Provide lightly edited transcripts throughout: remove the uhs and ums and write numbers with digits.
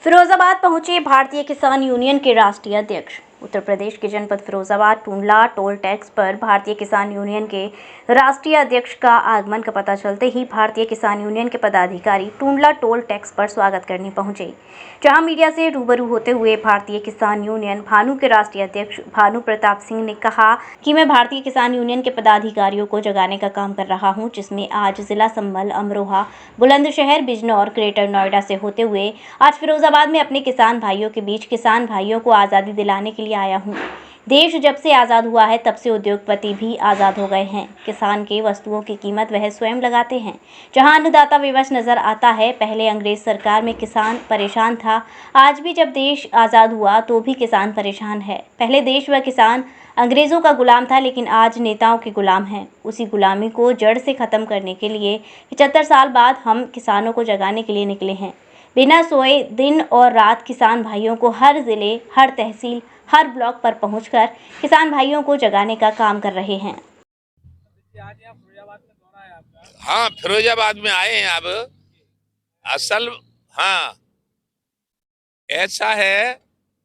फिरोजाबाद पहुंचे भारतीय किसान यूनियन के राष्ट्रीय अध्यक्ष। उत्तर प्रदेश के जनपद फिरोजाबाद टूंडला टोल टैक्स पर भारतीय किसान यूनियन के राष्ट्रीय अध्यक्ष का आगमन का पता चलते ही भारतीय किसान यूनियन के पदाधिकारी टूंडला टोल टैक्स पर स्वागत करने पहुंचे, जहां मीडिया से रूबरू होते हुए भारतीय किसान यूनियन भानु के राष्ट्रीय अध्यक्ष भानु प्रताप सिंह ने कहा कि मैं भारतीय किसान यूनियन के पदाधिकारियों को जगाने का काम कर रहा हूं, जिसमें आज जिला संभल, अमरोहा, बुलंदशहर, बिजनौर, ग्रेटर नोएडा से होते हुए आज फिरोजाबाद में अपने किसान भाइयों के बीच किसान भाइयों को आज़ादी दिलाने के लिए आया हूं। देश जब से आज़ाद हुआ है तब से उद्योगपति भी आज़ाद हो गए हैं। किसान के वस्तुओं की कीमत वह स्वयं लगाते हैं। जहां अन्नदाता विवश नजर आता है। पहले अंग्रेज सरकार में किसान परेशान था, आज भी जब देश आज़ाद हुआ तो भी किसान परेशान है। पहले देश व किसान अंग्रेज़ों का गुलाम था, लेकिन आज नेताओं के गुलाम हैं। उसी गुलामी को जड़ से ख़त्म करने के लिए 75 साल बाद हम किसानों को जगाने के लिए निकले हैं। बिना सोए दिन और रात किसान भाइयों को हर ज़िले, हर तहसील, हर ब्लॉक पर पहुंचकर किसान भाइयों को जगाने का काम कर रहे हैं। हाँ, फिरोजाबाद में आए हैं अब। असल हाँ, ऐसा है,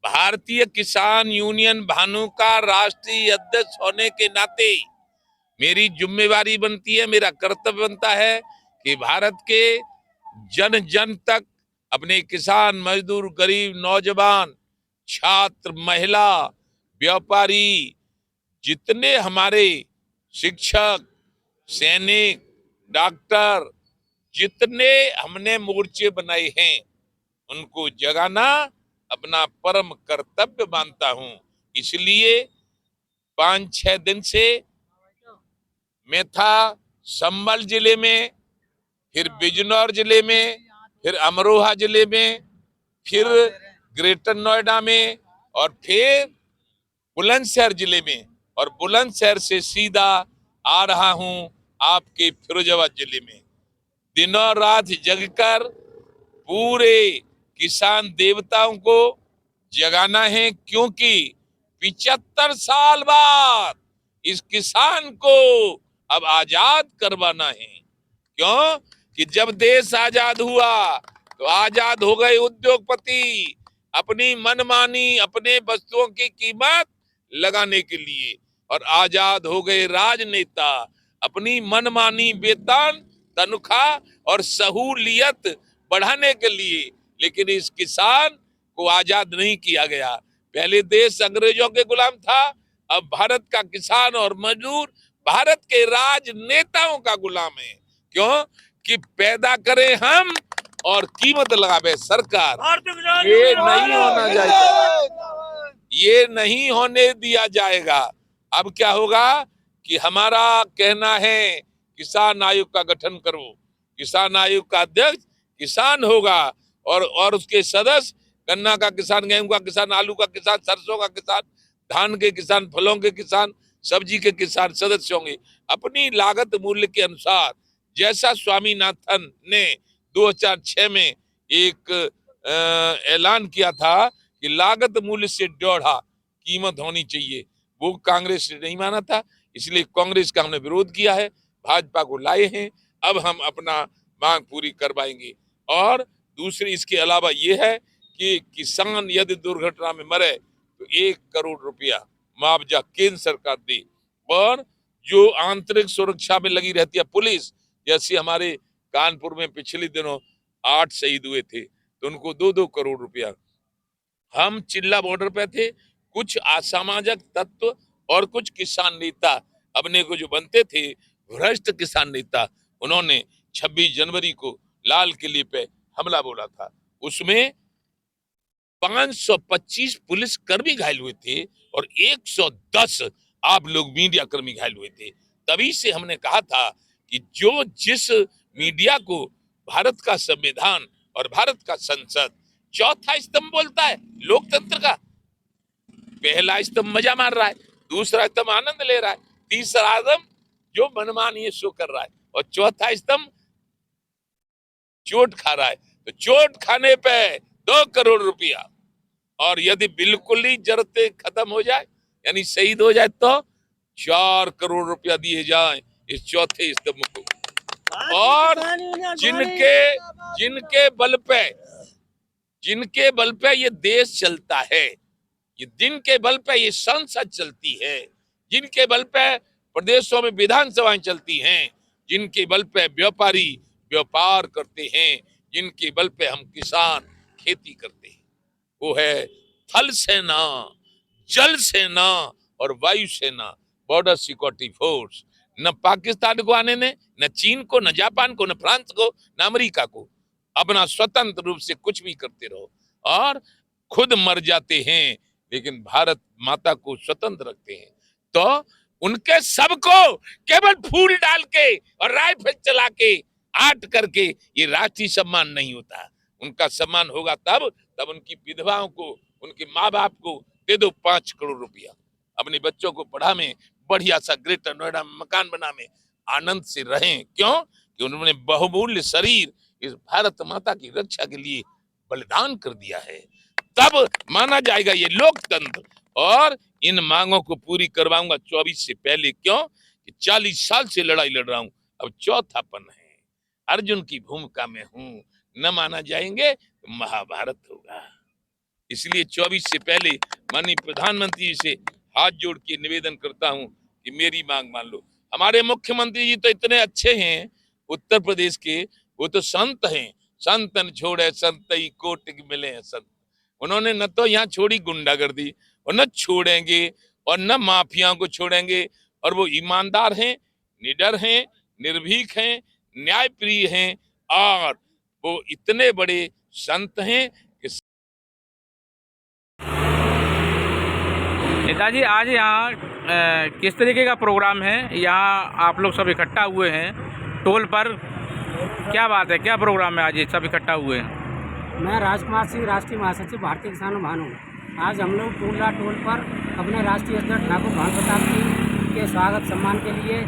भारतीय किसान यूनियन भानु का राष्ट्रीय अध्यक्ष होने के नाते मेरी जिम्मेवारी बनती है, मेरा कर्तव्य बनता है कि भारत के जन जन तक अपने किसान, मजदूर, गरीब, नौजवान, छात्र, महिला, व्यापारी, जितने हमारे शिक्षक, सैनिक, डॉक्टर, जितने हमने मोर्चे बनाए हैं, उनको जगाना अपना परम कर्तव्य मानता हूं। इसलिए 5-6 दिन से मैं था संभल जिले में, फिर बिजनौर जिले में, फिर अमरोहा जिले में, फिर ग्रेटर नोएडा में और फिर बुलंदशहर जिले में, और बुलंदशहर से सीधा आ रहा हूं आपके फिरोजाबाद जिले में। दिनों रात जगकर पूरे किसान देवताओं को जगाना है, क्योंकि 75 साल बाद इस किसान को अब आजाद करवाना है। क्यों कि जब देश आजाद हुआ तो आजाद हो गए उद्योगपति अपनी मनमानी अपने वस्तुओं की कीमत लगाने के लिए, और आजाद हो गए राजनेता अपनी मनमानी वेतन, तनख्वाह और सहूलियत बढ़ाने के लिए। लेकिन इस किसान को आजाद नहीं किया गया। पहले देश अंग्रेजों के गुलाम था, अब भारत का किसान और मजदूर भारत के राजनेताओं का गुलाम है। क्यों कि पैदा करें हम और कीमत लगावे सरकार। ये नहीं होना चाहिए, ये नहीं होने दिया जाएगा। अब क्या होगा कि हमारा कहना है किसान आयोग का गठन करो, किसान आयोग का अध्यक्ष किसान होगा और उसके सदस्य गन्ना का किसान, गेहूं का किसान, आलू का किसान, सरसों का किसान, धान के किसान, फलों के किसान, सब्जी के किसान सदस्य होंगे। अपनी लागत मूल्य के अनुसार, जैसा स्वामीनाथन ने 2006 में एक ऐलान किया था कि लागत मूल्य से दोहरा कीमत होनी चाहिए, वो कांग्रेस ने नहीं माना था। इसलिए कांग्रेस का हमने विरोध किया है, भाजपा को लाए हैं। अब हम अपना मांग पूरी करवाएंगे। और दूसरी इसके अलावा ये है कि किसान यदि दुर्घटना में मरे तो 1 करोड़ रुपया मुआवजा केंद्र सरकार दे, और जो आंतरिक सुरक्षा में लगी रहती है पुलिस, जैसे हमारे कानपुर में पिछले दिनों 8 शहीद हुए थे तो उनको 2-2 करोड़ रुपया। हम चिल्ला बॉर्डर पे थे, कुछ असामाजिक तत्व और कुछ किसान नेता अपने को जो बनते थे भ्रष्ट किसान नेता, उन्होंने 26 जनवरी को लाल किले पे हमला बोला था। उसमें 525 पुलिस कर्मी घायल हुए थे और 110 आप लोग मीडिया कर्मी घायल हुए थे। तभी से हमने कहा था कि जो जिस मीडिया को भारत का संविधान और भारत का संसद चौथा स्तंभ बोलता है लोकतंत्र का, पहला स्तंभ मजा मार रहा है, दूसरा स्तंभ आनंद ले रहा है, तीसरा स्तंभ जो मनमानी सो कर रहा है, और चौथा स्तंभ चोट खा रहा है। तो चोट खाने पे 2 करोड़ रुपया, और यदि बिल्कुल ही जरूरतें खत्म हो जाए यानी शहीद हो जाए तो 4 करोड़ रुपया दिए जाए इस चौथे स्तंभ को। और जिनके जिनके बल पे ये देश चलता है, ये जिनके बल पे ये संसद चलती है, जिनके बल पे प्रदेशों में विधानसभाएं चलती हैं, जिनके बल पे व्यापारी व्यापार करते हैं, जिनके बल पे हम किसान खेती करते हैं, वो है थल सेना, जल सेना और वायु सेना, बॉर्डर सिक्योरिटी फोर्स। न पाकिस्तान को आने ने, न चीन को, न जापान को, न फ्रांस को, न अमेरिका को। अपना स्वतंत्र रूप से कुछ भी करते रहो और खुद मर जाते हैं, लेकिन भारत माता को स्वतंत्र रखते हैं। तो उनके सबको केवल फूल डाल के और राइफल चला के आट करके ये राष्ट्रीय सम्मान नहीं होता। उनका सम्मान होगा तब उनकी विधवाओं को, उनके माँ बाप को दे दो 5 करोड़ रुपया, अपने बच्चों को पढ़ा में, बढ़िया सा ग्रेटर नोएडा में मकान बना में आनंद से रहें। क्यों? कि उन्होंने बहुमूल्य शरीर इस भारत माता की रक्षा के लिए बलिदान कर दिया है। तब माना जाएगा ये लोकतंत्र। और इन मांगों को पूरी करवाऊंगा 24 से पहले। क्यों? कि 40 साल से लड़ाई लड़ रहा हूं, अब चौथापन है। अर्जुन की भूमिका में हूं, न माना जाएंगे तो महाभारत होगा। इसलिए 24 से पहले माननीय प्रधानमंत्री जी से हाथ जोड़ के निवेदन करता हूं कि मेरी मांग मान लो। हमारे मुख्यमंत्री जी तो इतने अच्छे हैं उत्तर प्रदेश के, वो तो संत हैं। संतन छोड़े संतई कोटि मिले हैं संत। उन्होंने न तो यहाँ छोड़ी गुंडागर्दी, और न छोड़ेंगे, और न माफियाओं को छोड़ेंगे। और वो ईमानदार हैं, निडर हैं, निर्भीक हैं, न्यायप्रिय हैं, और वो इतने बड़े संत हैं कि नेताजी आज यहाँ किस तरीके का प्रोग्राम है? यहाँ आप लोग सब इकट्ठा हुए हैं टोल पर, क्या बात है, क्या प्रोग्राम है आज ये सब इकट्ठा हुए हैं? मैं राजकुमार सिंह, राष्ट्रीय महासचिव भारतीय किसान भानु। आज हम लोग टूंडला टोल पर अपने राष्ट्रीय अध्यक्ष ठाकुर भानु प्रताप जी के स्वागत सम्मान के लिए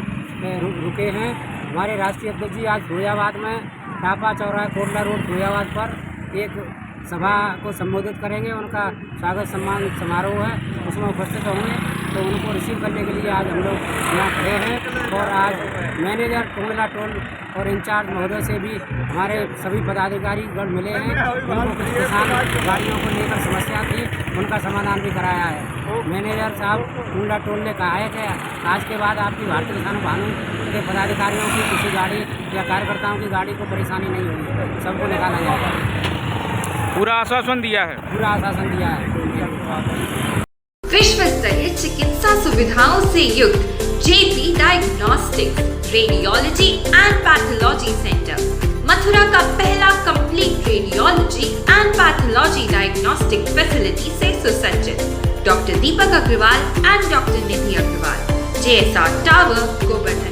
रुके हैं। हमारे राष्ट्रीय अध्यक्ष जी आज फिरोजाबाद में टापा चौराहे कोटला रोड फिरोजाबाद पर एक सभा को संबोधित करेंगे। उनका स्वागत सम्मान समारोह है, उसमें उपस्थित होंगे। तो उनको रिसीव करने के लिए आज हम लोग यहाँ खड़े हैं। और आज मैनेजर टूंडला टोल और इंचार्ज महोदय से भी हमारे सभी पदाधिकारी गण मिले हैं। उनको कुछ किसान गाड़ियों को लेकर समस्या थी, उनका समाधान भी कराया है। मैनेजर साहब टूंडला टोल ने कहा है कि आज के बाद आपकी भारतीय किसान भानु के पदाधिकारियों की किसी गाड़ी या कार्यकर्ताओं की गाड़ी को परेशानी नहीं होगी, सबको निकाला जाएगा। पूरा आश्वासन दिया है? पूरा आश्वासन दिया है। विश्व स्तरीय चिकित्सा सुविधाओं से युक्त JP diagnostics, radiology and pathology centre, Mathura का पहला complete radiology and pathology diagnostic facility से सुसज्जित। Doctor Deepak Agarwal and doctor Nidhi Agarwal, JSR tower, Govardhan.